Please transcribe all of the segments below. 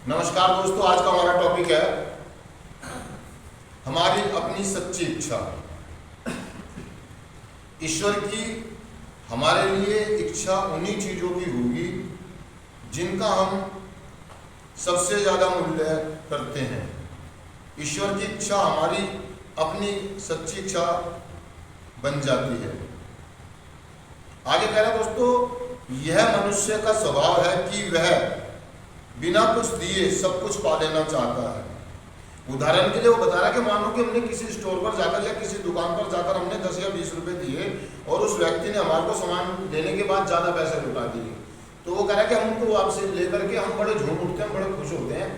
नमस्कार दोस्तों, आज का हमारा टॉपिक है हमारी अपनी सच्ची इच्छा। ईश्वर की हमारे लिए इच्छा उन्हीं चीजों की होगी जिनका हम सबसे ज्यादा मूल्य करते हैं। ईश्वर की इच्छा हमारी अपनी सच्ची इच्छा बन जाती है। आगे कह रहे हैं दोस्तों, यह मनुष्य का स्वभाव है कि वह बिना कुछ दिए सब कुछ पा लेना चाहता है। उदाहरण के लिए वो बता रहा है कि मानो कि हमने किसी स्टोर पर जाकर या किसी दुकान पर जाकर हमने 10 या 20 रुपए दिए और उस व्यक्ति ने हमारे को सामान देने के बाद ज़्यादा पैसे लौटा दिए, तो वो कह रहा है कि हम उनको वापसी लेकर के हम बड़े झूम उठते हैं, बड़े खुश होते हैं,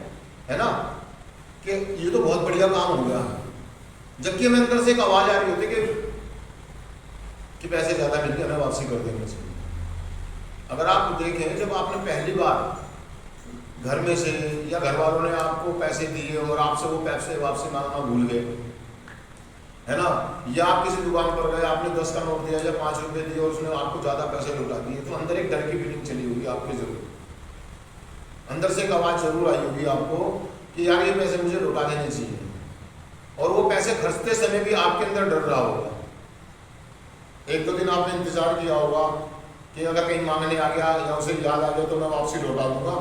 है ना, कि ये तो बहुत बढ़िया काम हो गया। जबकि हमें अंदर से एक आवाज़ आ रही होती है कि पैसे ज़्यादा मिल गए, हमें वापसी कर देना चाहिए। अगर आप देखें, जब आपने पहली बार घर में से या घर वालों ने आपको पैसे दिए और आपसे वो पैसे वापसी मांगना भूल गए, है ना, या आप किसी दुकान पर गए, आपने 10 का नोट दिया या 5 रुपए दिए और उसने आपको ज़्यादा पैसे लौटा दिए, तो अंदर एक डर की फीलिंग चली होगी आपके जरूर। अंदर से एक आवाज़ जरूर आई होगी आपको कि यार ये पैसे मुझे लौटा देने चाहिए, और वो पैसे खर्चते समय भी आपके अंदर डर रहा होगा। 1-2 दिन आपने इंतजार किया होगा कि अगर कहीं मांगने आ गया या उसे याद आ गया तो मैं वापसी लौटा दूंगा,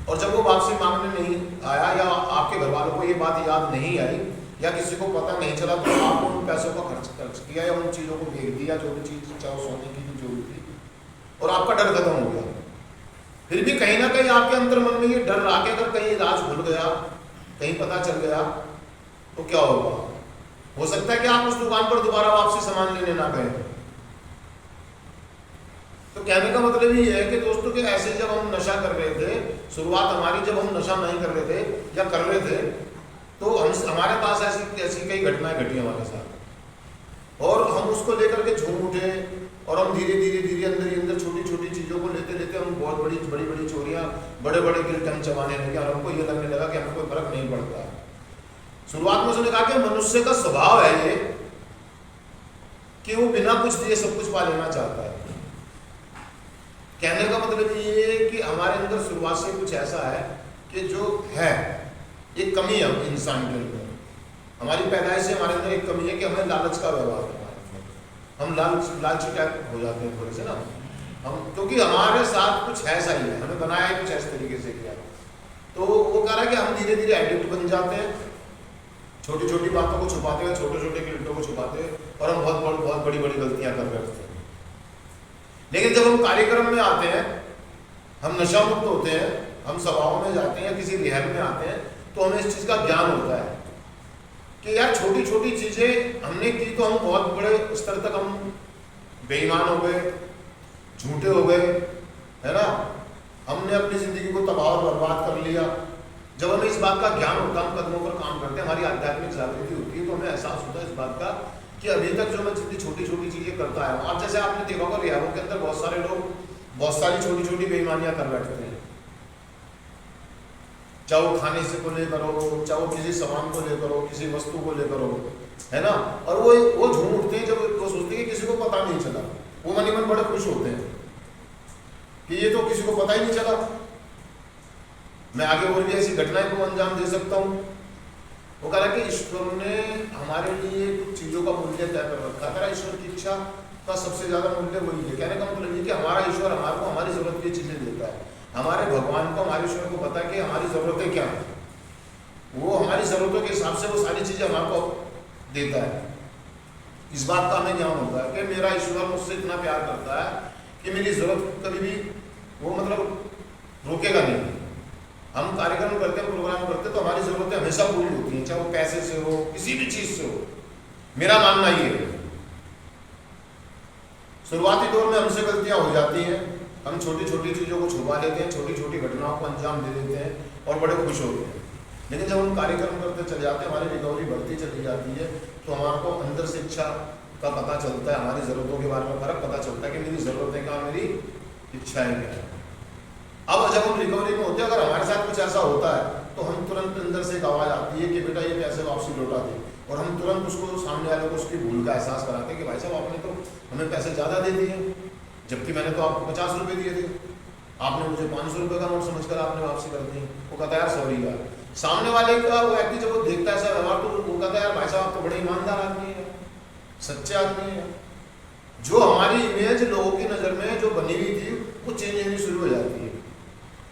और जब वो वापसी मांगने नहीं आया या आपके घर वालों को ये बात याद नहीं आई या किसी को पता नहीं चला, तो आपने उन पैसों का खर्च किया या उन चीज़ों को बेच दिया, जो भी चीज़ चाहे सोने की जो भी थी, और आपका डर खत्म हो गया। फिर भी कहीं ना कहीं आपके अंतर मन में ये डर रहा कि अगर कहीं राज भूल गया, कहीं पता चल गया तो क्या होगा। हो सकता है कि आप उस दुकान पर दोबारा वापसी सामान लेने ना गए। तो कहने का मतलब ये है कि दोस्तों कि ऐसे जब हम नशा कर रहे थे, शुरुआत हमारी जब हम नशा नहीं कर रहे थे या कर रहे थे, तो हमारे पास ऐसी कई घटनाएं घटी हमारे साथ, और हम उसको लेकर के झूम उठे और हम धीरे धीरे अंदर छोटी छोटी चीज़ों को लेते लेते हम बहुत बड़ी चोरियां, बड़े बड़े गिल्ट हम चबाने लगे, और हमको ये लगने लगा कि हमें कोई फर्क नहीं पड़ता। शुरुआत में उसने कहा कि मनुष्य का स्वभाव है ये कि वो बिना कुछ दिए सब कुछ पा लेना चाहता है। कहने का मतलब ये है कि हमारे अंदर शुरुआत से कुछ ऐसा है कि जो है एक कमी है इंसान के अंदर। हमारी पैदाइश से हमारे अंदर एक कमी है कि हमें लालच का व्यवहार करना है। हम लालची टाइप हो जाते हैं थोड़े से ना, हम, क्योंकि हमारे साथ कुछ ऐसा ही है, हमें बनाया है कुछ ऐसे तरीके से किया। तो वो कह रहा है कि हम धीरे धीरे एडिक्ट बन जाते हैं, छोटी छोटी बातों को छुपाते हैं, छोटे छोटे गिल्टों को छुपाते हैं, और हम बहुत बड़ी गलतियां कर बैठते हैं। लेकिन जब हम कार्यक्रम में आते हैं, हम नशा मुक्त होते हैं, हम सभाओं में जाते हैं या किसी रिहैब में आते हैं, तो हमें इस चीज़ का ज्ञान होता है कि यार छोटी छोटी चीज़ें हमने की तो हम बहुत बड़े स्तर तक हम बेईमान हो गए, झूठे हो गए, है ना, हमने अपनी ज़िंदगी को तबाह और बर्बाद कर लिया। जब हमें इस बात का ज्ञान होता है, हम कदमों पर काम करते हैं, हमारी आध्यात्मिक जागृति होती है, तो हमें एहसास होता है इस बात का कि अभी तक जो मैं जितनी छोटी छोटी चीज़ें करता है, अब जैसे आपने देखा होगा रिहाबों के अंदर बहुत सारे लोग बहुत सारी छोटी छोटी बेईमानियां कर बैठते हैं, चाहे वो खाने से को लेकर हो, चाहे वो किसी सामान को लेकर हो, किसी वस्तु को लेकर हो, है ना, और वो झूम उठते हैं जब वो सोचते हैं कि किसी को पता नहीं चला। वो मन ही मन बड़े खुश होते हैं कि ये तो किसी को पता ही नहीं चला, मैं आगे और भी ऐसी घटनाएं को अंजाम दे सकता हूँ। वो कह रहा है कि ईश्वर ने हमारे लिए कुछ चीज़ों का मूल्य तय कर रखा है। ईश्वर की इच्छा का सबसे ज़्यादा मूल्य वही है। कहने का मतलब ये कि हमारा ईश्वर हमारे को हमारी ज़रूरत की चीज़ें देता है। हमारे भगवान को, हमारे ईश्वर को पता है कि हमारी ज़रूरतें क्या हैं, वो हमारी ज़रूरतों के हिसाब से वो सारी चीज़ें हमारे को देता है। इस बात का हमें ज्ञान होता है कि मेरा ईश्वर मुझसे इतना प्यार करता है कि मेरी ज़रूरत कभी भी वो मतलब रोकेगा नहीं। हम कार्यक्रम करते हैं, प्रोग्राम करते हैं, तो हमारी ज़रूरतें हमेशा पूरी होती हैं, चाहे वो पैसे से हो, किसी भी चीज़ से हो। मेरा मानना ये है। शुरुआती दौर में हमसे गलतियां हो जाती हैं, हम छोटी छोटी चीज़ों को छुपा लेते हैं, छोटी छोटी घटनाओं को अंजाम दे देते हैं और बड़े खुश होते हैं। लेकिन जब हम कार्यक्रम करते चले जाते हैं, हमारी रिकवरी बढ़ती चली जाती है, तो हमारे को अंदर से इच्छा का पता चलता है, हमारी ज़रूरतों के बारे में फर्क पता चलता है कि मेरी ज़रूरतें क्या, मेरी इच्छाएँ क्या है। अब जब हम रिकवरी में होते हैं, अगर हमारे साथ कुछ ऐसा होता है तो हम तुरंत अंदर से एक आवाज़ आती है कि बेटा ये पैसे वापसी लौटा दे, और हम तुरंत उसको सामने वाले को उसकी भूल का एहसास कराते हैं कि भाई साहब आपने तो हमें पैसे ज़्यादा दे दिए, जबकि मैंने तो आपको 50 रुपये दिए थे, आपने मुझे 500 रुपये का नोट समझकर आपने वापसी कर दी। वो कहता है यार सॉरी यार। सामने वाले का वो व्यक्ति जब वो देखता है ऐसा व्यवहार, तो वो कहता है यार भाई साहब आप तो बड़े ईमानदार आदमी है, सच्चे आदमी है। जो हमारी इमेज लोगों की नज़र में जो बनी हुई थी वो चेंज होनी शुरू हो जाती है।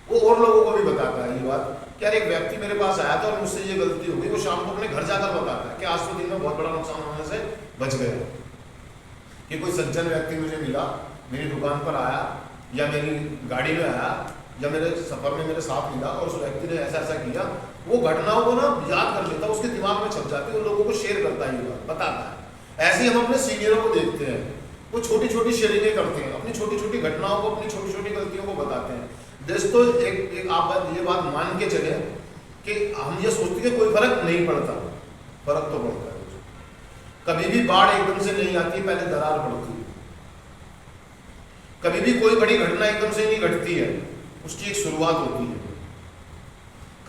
वो और लोगों को भी बताता है ये बात कि यार एक व्यक्ति मेरे पास आया था और मुझसे ये गलती हो गई। वो शाम को अपने घर जाकर बताता है कि आज तो दिन में बहुत बड़ा नुकसान होने से बच गया। कि कोई सज्जन व्यक्ति मुझे मिला, मेरी दुकान पर आया या मेरी गाड़ी में आया या मेरे सफर में मेरे साथ मिला और उस व्यक्ति ने ऐसा ऐसा किया, वो घटनाओं को ना याद कर लेता, उसके दिमाग में छप जाती है, वो लोगों को शेयर करता है, ये बात बताता है। ऐसे ही हम अपने सीनियरों को देखते हैं, वो छोटी छोटी शेयरिंगें करते हैं, अपनी छोटी छोटी घटनाओं को, अपनी छोटी छोटी गलतियों को बताते हैं। दोस्तों एक आप ये बात मान के चले कि हम ये सोचते हैं कोई फर्क नहीं पड़ता, फर्क तो पड़ता है। कभी भी बाढ़ एकदम से नहीं आती, पहले दरार पड़ती है। कभी भी कोई बड़ी घटना एकदम से नहीं घटती है, उसकी एक शुरुआत होती है।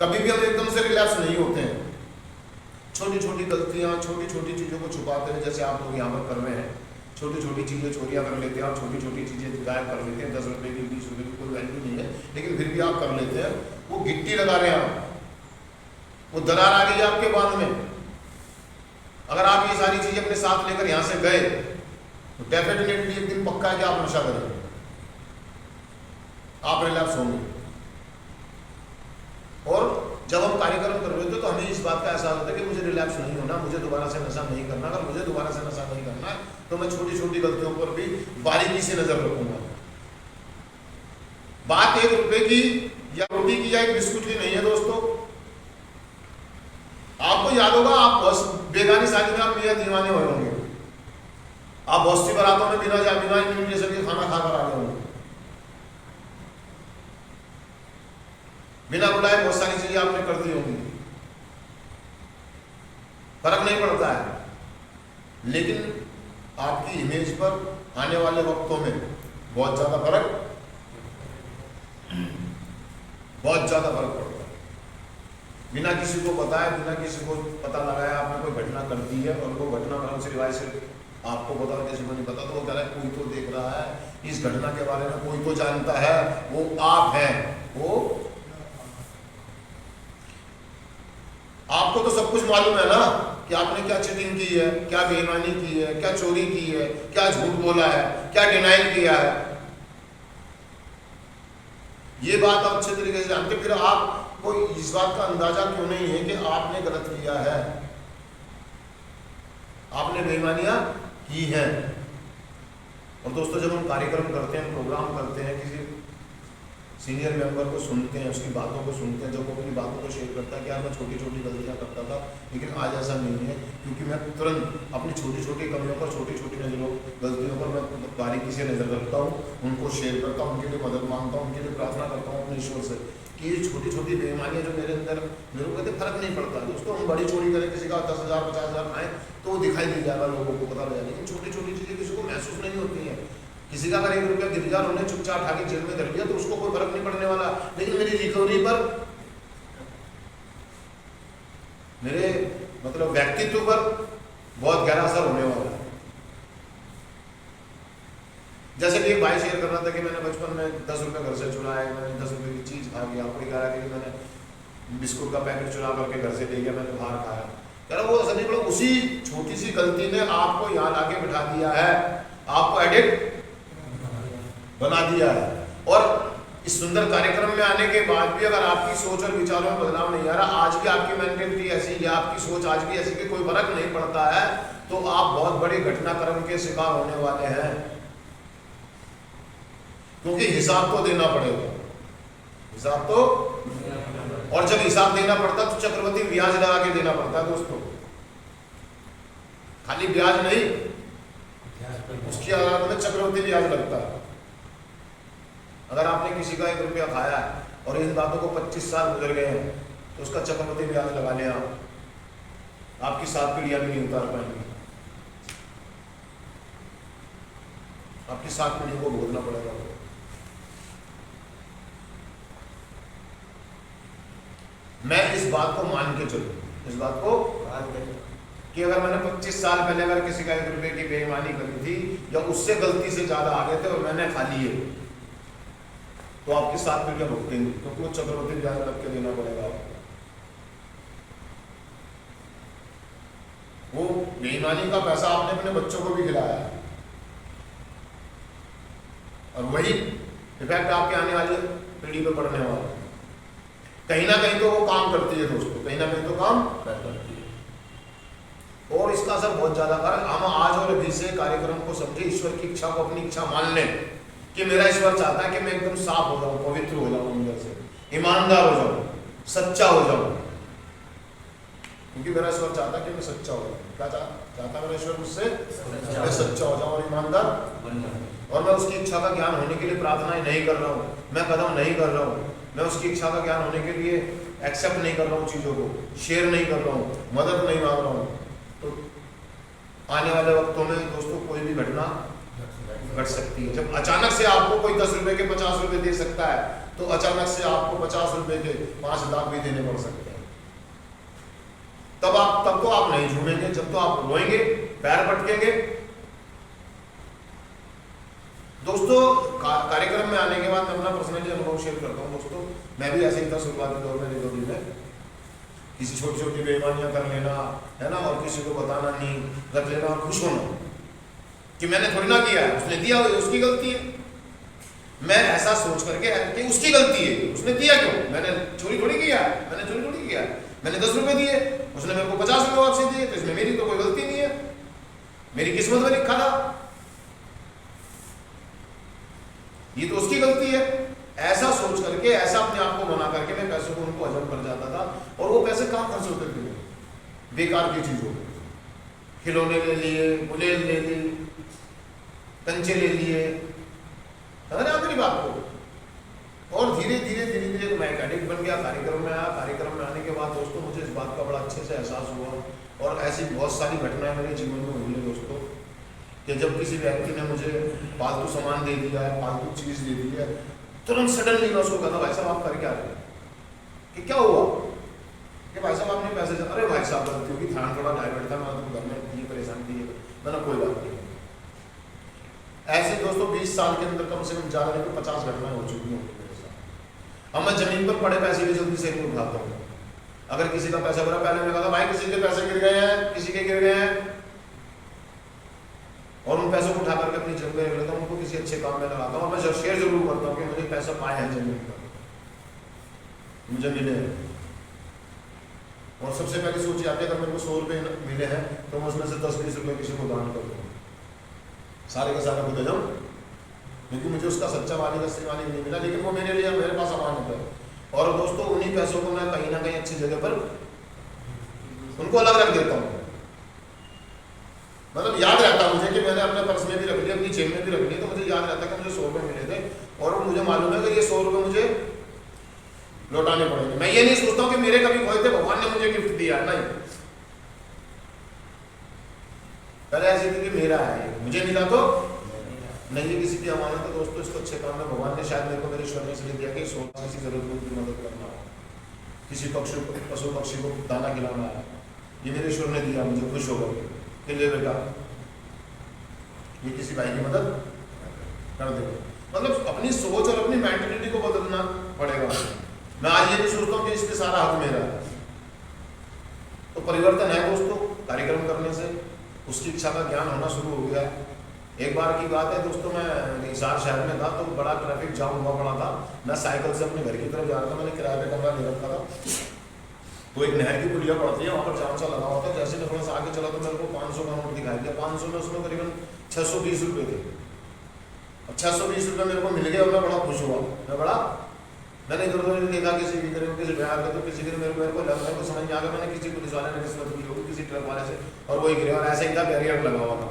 कभी भी हम एकदम से रिलैक्स नहीं होते हैं, छोटी छोटी गलतियां, छोटी छोटी चीजों को छुपाते हैं, जैसे आप लोग यहाँ पर कर रहे हैं। छोटी छोटी चीजें चोरियां कर लेते हैं, आप छोटी छोटी चीजें गायब कर लेते हैं, 10 रुपए की, 20 रुपए की कोई वैल्यू नहीं है, लेकिन फिर भी आप कर लेते हैं। वो गिट्टी लगा रहे हैं आप, वो दरार आ गई है आपके बांध में। अगर आप ये सारी चीजें अपने साथ लेकर यहां से गए तो डेफिनेटली एक दिन पक्का है कि आप नशा करेंगे, आप रिलैक्स होंगे। और जब हम कार्यक्रम कर रहे थे तो हमें इस बात का एहसास होता है कि मुझे रिलैक्स नहीं होना, मुझे दोबारा से नशा नहीं करना। अगर मुझे दोबारा से नशा नहीं करना है तो मैं छोटी छोटी गलतियों पर भी बारीकी से नजर रखूंगा। बात 1 रुपए की या रोटी की या एक बिस्कुट की नहीं है दोस्तों। आपको याद होगा, आप बेगानी शादी में आप मियां दीवाने हुए होंगे, आप बहुत सी बारातों में बिना इन्विटेशन के खाना खाकर आ गए होंगे, बिना बुलाए बहुत सारी चीजें आपने कर दी होंगी, फर्क नहीं पड़ता है। लेकिन आपकी इमेज पर आने वाले वक्तों में बहुत ज्यादा फर्क पड़ता है। बिना किसी को बताए, बिना किसी को पता लगाया आपने कोई घटना कर दी है, और वो घटना क्रम से रिवाज से आपको पता, किसी को नहीं पता, तो वो कह रहा है कोई तो देख रहा है, इस घटना के बारे में कोई तो जानता है, वो आप हैं। वो आपको तो सब कुछ मालूम है ना कि आपने क्या चीटिंग की है, क्या बेईमानी की है, क्या चोरी की है, क्या झूठ बोला है, क्या डिनाइल किया है। ये बात आप अच्छे तरीके से जानते, फिर आपको इस बात का अंदाजा क्यों नहीं है कि आपने गलत किया है, आपने बेईमानियां की हैं। और दोस्तों जब हम कार्यक्रम करते हैं, प्रोग्राम करते हैं, किसी सीनियर मेंबर को सुनते हैं, उसकी बातों को सुनते हैं, जब वो अपनी बातों को शेयर करता है कि यार मैं छोटी छोटी गलतियां करता था, लेकिन आज ऐसा नहीं है, क्योंकि मैं तुरंत अपनी छोटी छोटी कमियों पर, छोटी छोटी गलतियों पर मैं बारीकी से नजर रखता हूँ, उनको शेयर करता हूँ, उनके लिए मदद मांगता हूँ, उनके लिए प्रार्थना करता हूँ अपने ईश्वर से कि ये छोटी छोटी बेईमानियां जो मेरे अंदर, मेरे को कहते फर्क नहीं पड़ता दोस्तों। हम बड़ी चोरी करें, किसी का 10,000 50,000 खाएं तो वो दिखाई दे जाएगा, लोगों को पता लग जाएगा, लेकिन छोटी छोटी चीजें किसी को महसूस नहीं होती हैं। किसी का अगर 1 रुपया गिर गया, उन्होंने चुपचाप उठा के जेल में धर दिया तो उसको कोई फर्क नहीं पड़ने वाला, लेकिन मेरी रिकवरी पर, मेरे मतलब व्यक्तित्व पर बहुत गहरा असर होने वाला है। जैसे कि एक भाई शेयर कर रहा था कि मैंने बचपन में 10 रुपये घर से चुराए, मैंने 10 रुपये की चीज खा गया, कोई कह रहा है कि मैंने बिस्कुट का पैकेट चुरा करके घर से ले गया, मैंने बाहर खाया। कह रहा वो असर नहीं पड़ा, उसी छोटी सी गलती ने आपको यहाँ लाके बिठा दिया है, आपको एडिक्ट बना दिया है। और इस सुंदर कार्यक्रम में आने के बाद भी अगर आपकी सोच और विचारों में बदलाव नहीं आ रहा, आज भी आपकी मेंटेलिटी ऐसी है, आपकी सोच आज भी ऐसी कि कोई फर्क नहीं पड़ता है, तो आप बहुत बड़े घटनाक्रम के शिकार होने वाले हैं। क्योंकि हिसाब तो देना पड़ेगा, हिसाब तो, और जब हिसाब देना पड़ता तो चक्रवृद्धि ब्याज लगा के देना पड़ता है दोस्तों, खाली ब्याज नहीं, उसकी आधार में चक्रवृद्धि ब्याज लगता है। अगर आपने किसी का 1 रुपया खाया और इन बातों को 25 साल गुजर गए हैं तो उसका चक्रवृद्धि ब्याज लगा लिया, आपकी 7 पीढ़ियां भी नहीं उतार पाएंगी, आपकी 7 पीढ़ियों को भोगना पड़ेगा। मैं इस बात को मान के चलूं, इस बात को मान के चलूं। कि अगर मैंने 25 साल पहले अगर किसी का 1 रुपए की बेईमानी करी थी या उससे गलती से ज्यादा आ गए थे और मैंने खा लिए, तो आपकी 7 पीढ़ियां भुगतेंगी, क्योंकि वो चक्रवृद्धि ब्याज रख के देना पड़ेगा आपको। वो बेईमानी का पैसा आपने अपने बच्चों को भी खिलाया और वही इफेक्ट आपके आने वाली पीढ़ी पे पड़ने वाला। कहीं ना कहीं तो वो काम करती है दोस्तों, कहीं ना कहीं तो काम करती है और इसका असर बहुत ज्यादा कर। हम आज और अभी से कार्यक्रम को समझे, ईश्वर की इच्छा को अपनी इच्छा मान लें कि मेरा ईश्वर चाहता है कि मैं एकदम साफ हो जाऊं, पवित्र हो जाऊं, अंदर से ईमानदार हो जाऊं, सच्चा हो जाऊं, क्योंकि मेरा ईश्वर चाहता है कि मैं सच्चा हो जाऊं। क्या चाहता है मेरा ईश्वर मुझसे? मैं सच्चा हो जाऊं और ईमानदार बन जाऊं। और मैं उसकी इच्छा का ज्ञान होने के लिए प्रार्थनाएं नहीं कर रहा हूँ, मैं कदम नहीं कर रहा हूँ, मैं उसकी इच्छा का ज्ञान होने के लिए एक्सेप्ट नहीं कर रहा हूँ, चीज़ों को शेयर नहीं कर रहा हूँ, मदद नहीं मांग रहा हूँ, तो आने वाले वक्तों में दोस्तों कोई भी घटना घट सकती है। जब अचानक से आपको कोई 10 रुपए के 50 रुपए दे सकता है, तो अचानक से आपको 50 रुपए के 5 लाख भी देने पड़ सकते हैं। तब तो आप नहीं झूमेंगे, जब तो आप रोएंगे, पैर पटकेंगे। दोस्तों कार्यक्रम में आने के बाद मैं अपना पर्सनली अनुभव शेयर करता हूँ। दोस्तों मैं भी ऐसे ही था शुरुआती दौर में, जिंदगी में किसी छोटी छोटी बेईमानियां कर लेना है ना, और किसी को बताना नहीं, रख लेना और खुश होना कि मैंने थोड़ी ना किया है, उसने दिया, उसकी गलती है। मैं ऐसा सोच करके कि उसकी गलती है, उसने दिया क्यों, मैंने चोरी थोड़ी किया है, मैंने चोरी थोड़ी किया है, मैंने 10 रुपए दिए, उसने मेरे को 50 रुपए वापसी दिए, तो इसमें मेरी तो कोई गलती नहीं है, मेरी किस्मत में लिखा था, ये तो उसकी गलती है। ऐसा सोच करके, ऐसा अपने आप को मना करके मैं पैसों को उनको हजम कर जाता था। और वो पैसे कहाँ खर्च होते थे? बेकार की चीजों में, खिलौने ले लिए, बुलेट ले ली, कंचे ले लिए, समझ रहे मेरी बात को। और धीरे धीरे मैं एक एडिक्ट बन गया। कार्यक्रम में आया, कार्यक्रम में आने के बाद दोस्तों मुझे इस बात का बड़ा अच्छे से एहसास हुआ, और ऐसी बहुत सारी घटनाएं मेरे जीवन में हुई है दोस्तों, कि जब किसी व्यक्ति ने मुझे फालतू सामान दे दिया है, फालतू चीज दे दी है, तुरंत सडनली मैं उसको कहता, भाई साहब आप कर क्या रहे हैं, कि क्या हुआ, कि भाई साहब आपने पैसे, अरे भाई साहब गलती होगी, ध्यान थोड़ा डाइवर्ट था, मैं तो घर में ये परेशानी थी, मैंने कोई बात नहीं। ऐसे दोस्तों 20 साल के अंदर कम से कम ज्यादा नहीं तो 50 घटनाएं हो चुकी हैं मेरे साथ। अब मैं जमीन पर पड़े पैसे भी जल्दी से नहीं उठाता हूँ। अगर किसी का पैसा गिरा, पहले मैं कहता भाई किसी के पैसे गिर गए हैं, किसी के गिर गए हैं, और उन पैसों को उठा करके अपनी जेब में रख लेता हूँ, उनको किसी अच्छे काम में लगाता हूँ। मैं शेयर जरूर करता हूँ कि मुझे पैसा पाए हैं जमीन पर, मुझे मिले हैं। और सबसे पहले सोच आती है, अगर मेरे को 100 रुपये मिले हैं तो मैं उसमें से 10-20 रुपये किसी को दान कर दूँ, सारे का सारा खुद जाऊँ, क्योंकि मुझे उसका सच्चा मालिक असली मालिक नहीं मिला, लेकिन वो मेरे लिए मेरे पास अमानत है। और दोस्तों उन्हीं पैसों को मैं कहीं ना कहीं अच्छी जगह पर उनको अलग रख देता हूँ। मतलब याद रहता मुझे कि मैंने अपने पर्स में भी रख लिया, अपनी जेब में भी रख लिया, तो मुझे याद रहता कि मुझे 100 रुपये मिले थे, और मुझे मालूम है कि ये 100 रुपये मुझे लौटाने पड़ेंगे। मैं ये नहीं सोचता हूँ कि मेरे कभी खोए थे, भगवान ने मुझे गिफ्ट दिया, नहीं। पहले ऐसी थी कि मेरा है, मुझे मिला तो नहीं, किसी की अमानत है दोस्तों। इसको अच्छे काम में भगवान ने शायद मेरे को मेरे ईश्वर ने इसलिए दिया कि किसी जरूरतमंद की मदद करना हो, किसी पशु पक्षी को दाना खिलाना है, ये मेरे ईश्वर ने दिया, मुझे खुश होगा कि ले बेटा ये किसी भाई की मदद कर दे। मतलब अपनी सोच और अपनी मेंटालिटी को बदलना पड़ेगा। मैं आज ये नहीं सोचता हूँ कि इसमें सारा हक मेरा है। तो परिवर्तन है दोस्तों, कार्यक्रम करने से उसकी इच्छा का ज्ञान होना शुरू हो गया। एक बार की बात है दोस्तों, मैं हिसार शहर में था, तो बड़ा ट्रैफिक जाम हुआ पड़ा था। मैं साइकिल से अपने घर की तरफ जा रहा था, मैंने किराए पे कमरा ले रखा था, तो एक नहर की पुलिया पड़ती है, वहाँ पर जाम सा लगा हुआ था। जैसे मैं थोड़ा सा आगे चला तो मेरे को 500 का नोट दिखाई दिया। 500 में उसमें करीबन 620 रुपये थे। अब 620 रुपये मेरे को मिल गए और मैं बड़ा खुश हुआ। मैंने इधर उधर देखा, किसी की तरफ, किसी बिहार का, तो किसी की मेरे को लगा, को समझ में आ गया, मैंने किसी पुलिस वाले ने रिश्वत दी होगी किसी ट्रक वाले से, और वही गिरे। और ऐसे ही था, बैरियर लगा हुआ था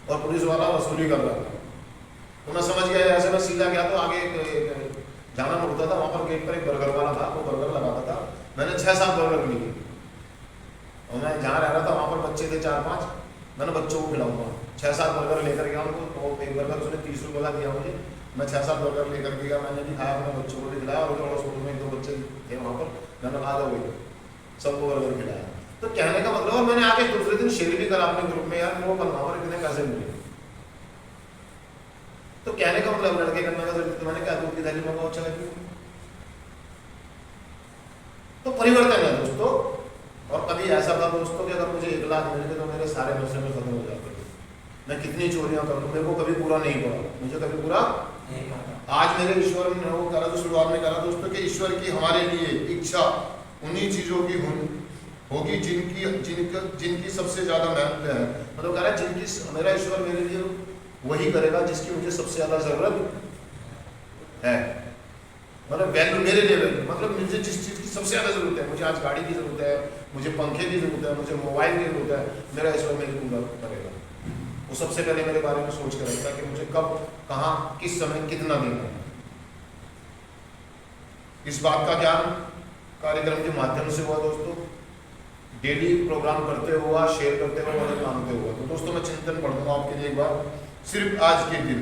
और पुलिस वाला वसूली कर रहा था। तो मैं समझ गया, ऐसे मैं सीधा गया, तो आगे जाना मुड़ता था, वहाँ पर गेट पर एक बर्गर वाला था, वो बर्गर लगाता था। मैंने 6-7 बर्गर लिए, और मैं जहाँ रह रहा था वहाँ पर बच्चे थे 4-5, मैंने बच्चों को खिलाऊंगा। 6-7 बर्गर लेकर गया उनको, तो एक बर्गर उसने 30 रुपये का दिया मुझे। मैं 6-7 बर्गर लेकर गया, मैंने भी खाया, अपने बच्चों को भी खिलाया, और थोड़ा स्कूल में 1-2 बच्चे थे वहाँ पर, मैंने खा दो, सबको बर्गर खिलाया। तो कहने का मतलब, और मैंने आगे दूसरे दिन शेयर भी करा अपने ग्रुप में, यार मेरे को बनवाओ और इतने पैसे मिले। तो कहने का मतलब लड़के करने का जरूरत, मैंने क्या दूध की थैली मंगाओ चला क्यों। तो परिवर्तन है दोस्तों। और कभी ऐसा था दोस्तों कि अगर मुझे 1 लाख मिल गए तो मेरे सारे नशे में खत्म हो जाते थे। मैं कितनी चोरियां कर लूं, मेरे को कभी पूरा नहीं पड़ा, मुझे कभी पूरा नहीं पड़ा। आज मेरे ईश्वर ने वो करा, जो शुरुआत में करा दोस्तों, कि ईश्वर की हमारे लिए इच्छा उन्हीं चीजों की होगी जिनकी सबसे ज्यादा महत्व है। मतलब कह रहा है जिनकी, मेरा ईश्वर मेरे लिए वही करेगा जिसकी मुझे सबसे ज्यादा जरूरत है। मतलब वैल्यू मेरे लिए वैल्यू, मतलब मुझे जिस चीज की सबसे ज्यादा जरूरत है, मुझे आज गाड़ी की जरूरत है, मुझे पंखे की जरूरत है, मुझे मोबाइल की जरूरत है, मेरा ईश्वर मेरी पूरा करेगा। वो सबसे पहले मेरे बारे में सोच कर रखता है कि मुझे कब, कहाँ, किस समय, कितना देना है। इस बात का ज्ञान कार्यक्रम के माध्यम से हुआ दोस्तों, डेली प्रोग्राम करते हुआ, शेयर करते हुए, मदद मांगते हुआ। तो दोस्तों मैं चिंतन पढ़ दूंगा आपके लिए एक बार। सिर्फ आज के दिन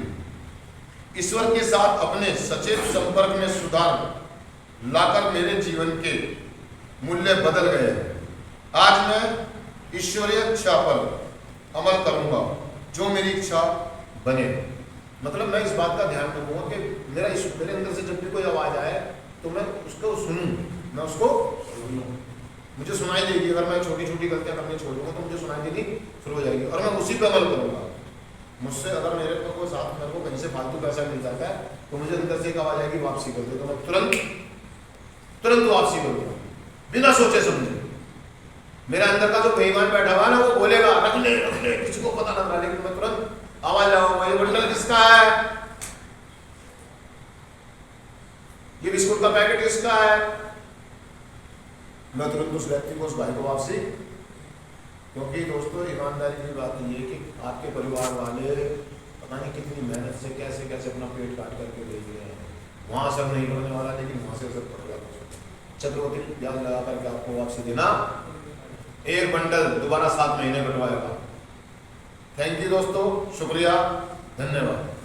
ईश्वर के साथ अपने सचेत संपर्क में सुधार लाकर मेरे जीवन के मूल्य बदल गए हैं। आज मैं ईश्वरीय इच्छा पर अमल करूंगा, जो मेरी इच्छा बने। मतलब मैं इस बात का ध्यान रखूंगा कि मेरे अंदर से जब भी कोई आवाज आए तो मैं उसको सुनूं, मैं उसको मुझे सुनाई देगी। अगर मैं छोटी छोटी गलतियां करनी छोड़ दूंगा तो मुझे सुनाई देनी शुरू हो जाएगी और मैं उसी पर अमल करूंगा। मुझसे अगर मेरे को कोई साथ, मेरे को कहीं से फालतू पैसा मिल जाता है तो मुझे अंदर से एक आवाज आएगी वापसी कर दे, तो मैं तुरंत वापसी करूंगा बिना सोचे समझे। मेरे अंदर का जो बेईमान बैठा हुआ ना, वो बोलेगा रख ले, किसी को पता ना, लेकिन मैं तुरंत आवाज लगाऊंगा, ये बंडल किसका है, ये बिस्कुट का पैकेट किसका है। मैं तुरंत उस व्यक्ति को, उस भाई को वापसी। क्योंकि दोस्तों ईमानदारी की बात ये है कि आपके परिवार वाले पता नहीं कितनी मेहनत से कैसे कैसे अपना पेट काट करके ले गए हैं, वहां असर नहीं पड़ने वाला, लेकिन वहां से असर पड़ेगा। चक्रवर्ती ब्याज लगा करके आपको वापसी देना, एक बंडल दोबारा 7 महीने कटवाएगा। थैंक यू दोस्तों, शुक्रिया, धन्यवाद।